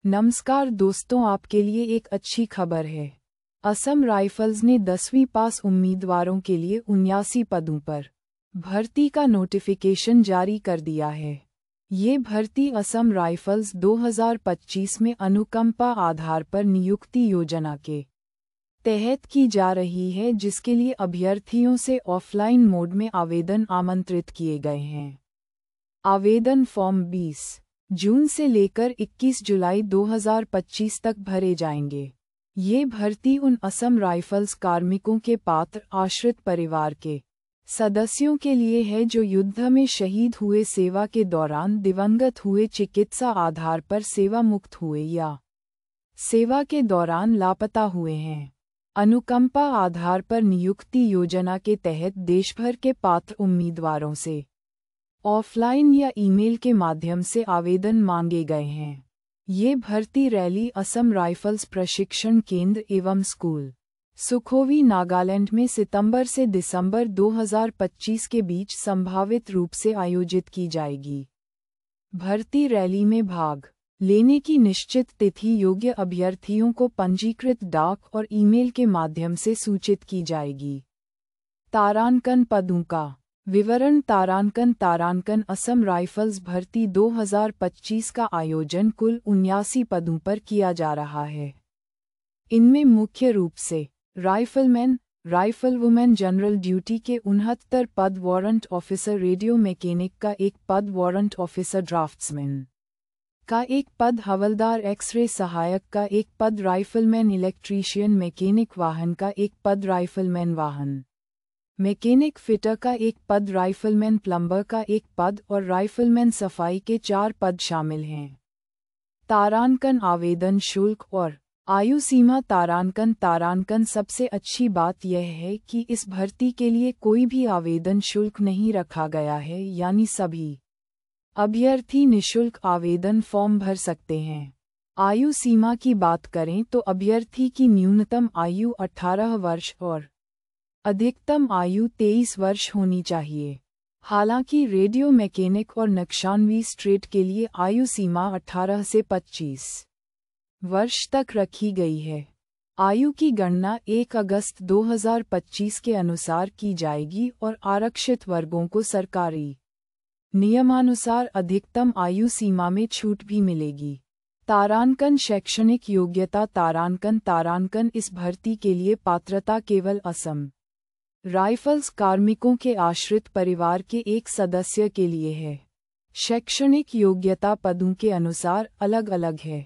नमस्कार दोस्तों, आपके लिए एक अच्छी खबर है। असम राइफल्स ने 10वीं पास उम्मीदवारों के लिए 79 पदों पर भर्ती का नोटिफिकेशन जारी कर दिया है। ये भर्ती असम राइफल्स 2025 में अनुकंपा आधार पर नियुक्ति योजना के तहत की जा रही है, जिसके लिए अभ्यर्थियों से ऑफलाइन मोड में आवेदन आमंत्रित किए गए हैं। आवेदन फॉर्म 20 जून से लेकर 21 जुलाई 2025 तक भरे जाएंगे। ये भर्ती उन असम राइफल्स कार्मिकों के पात्र आश्रित परिवार के सदस्यों के लिए है जो युद्ध में शहीद हुए, सेवा के दौरान दिवंगत हुए, चिकित्सा आधार पर सेवा मुक्त हुए या सेवा के दौरान लापता हुए हैं। अनुकंपा आधार पर नियुक्ति योजना के तहत देशभर के पात्र उम्मीदवारों से ऑफलाइन या ईमेल के माध्यम से आवेदन मांगे गए हैं। ये भर्ती रैली असम राइफल्स प्रशिक्षण केंद्र एवं स्कूल सुखोवी, नागालैंड में सितंबर से दिसंबर 2025 के बीच संभावित रूप से आयोजित की जाएगी। भर्ती रैली में भाग लेने की निश्चित तिथि योग्य अभ्यर्थियों को पंजीकृत डाक और ईमेल के माध्यम से सूचित की जाएगी। तारांकन पदों का विवरण। तारांकन असम राइफल्स भर्ती 2025 का आयोजन कुल 79 पदों पर किया जा रहा है। इनमें मुख्य रूप से राइफलमैन, राइफलवुमेन जनरल ड्यूटी के 69 पद, वारंट ऑफिसर, रेडियो मैकेनिक का 1 पद, वारंट ऑफिसर ड्राफ्ट्समैन का 1 पद, हवलदार एक्सरे सहायक का 1 पद, राइफलमैन इलेक्ट्रीशियन मैकेनिक वाहन का 1 पद, राइफलमैन वाहन मैकेनिक फिटर का 1 पद, राइफलमैन प्लम्बर का 1 पद और राइफलमैन सफाई के 4 पद शामिल हैं। तारांकन आवेदन शुल्क और आयु सीमा। तारांकन सबसे अच्छी बात यह है कि इस भर्ती के लिए कोई भी आवेदन शुल्क नहीं रखा गया है, यानी सभी अभ्यर्थी निःशुल्क आवेदन फॉर्म भर सकते हैं। आयु सीमा की बात करें तो अभ्यर्थी की न्यूनतम आयु 18 वर्ष और अधिकतम आयु 23 वर्ष होनी चाहिए। हालांकि रेडियो मैकेनिक और नक्शानवी स्ट्रेट के लिए आयु सीमा 18 से 25 वर्ष तक रखी गई है। आयु की गणना 1 अगस्त 2025 के अनुसार की जाएगी और आरक्षित वर्गों को सरकारी नियमानुसार अधिकतम आयु सीमा में छूट भी मिलेगी। तारांकन शैक्षणिक योग्यता। तारांकन इस भर्ती के लिए पात्रता केवल असम राइफल्स कार्मिकों के आश्रित परिवार के एक सदस्य के लिए है। शैक्षणिक योग्यता पदों के अनुसार अलग अलग है।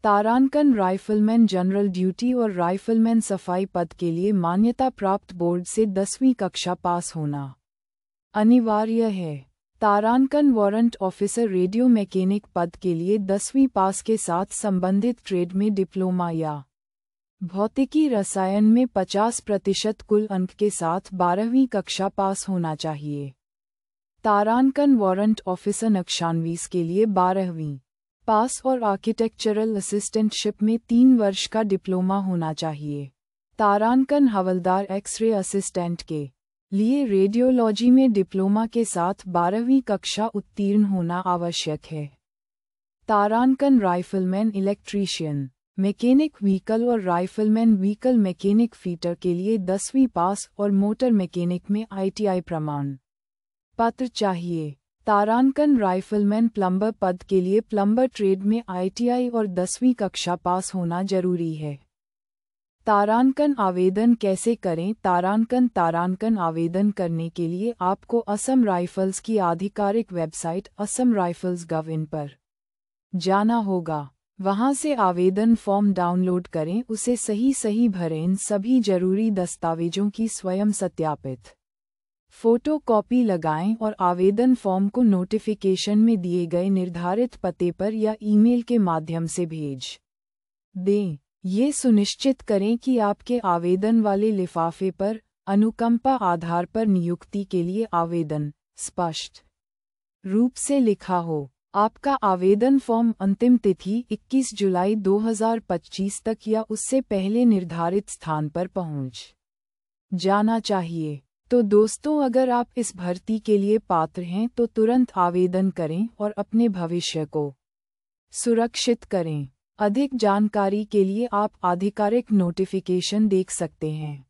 तारांकन राइफलमैन जनरल ड्यूटी और राइफलमैन सफाई पद के लिए मान्यता प्राप्त बोर्ड से 10वीं कक्षा पास होना अनिवार्य है। तारांकन वारंट ऑफिसर रेडियो मैकेनिक पद के लिए 10वीं पास के साथ संबंधित ट्रेड में डिप्लोमा या भौतिकी रसायन में 50% कुल अंक के साथ 12वीं कक्षा पास होना चाहिए। तारांकन वारंट ऑफिसर नक्शानवीस के लिए 12वीं पास और आर्किटेक्चरल असिस्टेंटशिप में 3 वर्ष का डिप्लोमा होना चाहिए। तारांकन हवलदार एक्सरे असिस्टेंट के लिए रेडियोलॉजी में डिप्लोमा के साथ 12वीं कक्षा उत्तीर्ण होना आवश्यक है। तारांकन राइफलमैन इलेक्ट्रीशियन मैकेनिक व्हीकल और राइफलमैन व्हीकल मैकेनिक फीटर के लिए 10वीं पास और मोटर मैकेनिक में ITI प्रमाण पत्र चाहिए। तारांकन राइफलमैन प्लम्बर पद के लिए प्लम्बर ट्रेड में ITI और 10वीं कक्षा पास होना जरूरी है। तारांकन आवेदन कैसे करें। तारांकन आवेदन करने के लिए आपको असम राइफल्स की आधिकारिक वेबसाइट assamrifles.gov.in पर जाना होगा। वहां से आवेदन फॉर्म डाउनलोड करें, उसे सही भरें, सभी जरूरी दस्तावेजों की स्वयं सत्यापित फोटो कॉपी लगाएं और आवेदन फॉर्म को नोटिफिकेशन में दिए गए निर्धारित पते पर या ईमेल के माध्यम से भेज दें। ये सुनिश्चित करें कि आपके आवेदन वाले लिफाफे पर अनुकंपा आधार पर नियुक्ति के लिए आवेदन स्पष्ट रूप से लिखा हो। आपका आवेदन फॉर्म अंतिम तिथि 21 जुलाई 2025 तक या उससे पहले निर्धारित स्थान पर पहुंच जाना चाहिए। तो दोस्तों, अगर आप इस भर्ती के लिए पात्र हैं तो तुरंत आवेदन करें और अपने भविष्य को सुरक्षित करें। अधिक जानकारी के लिए आप आधिकारिक नोटिफिकेशन देख सकते हैं।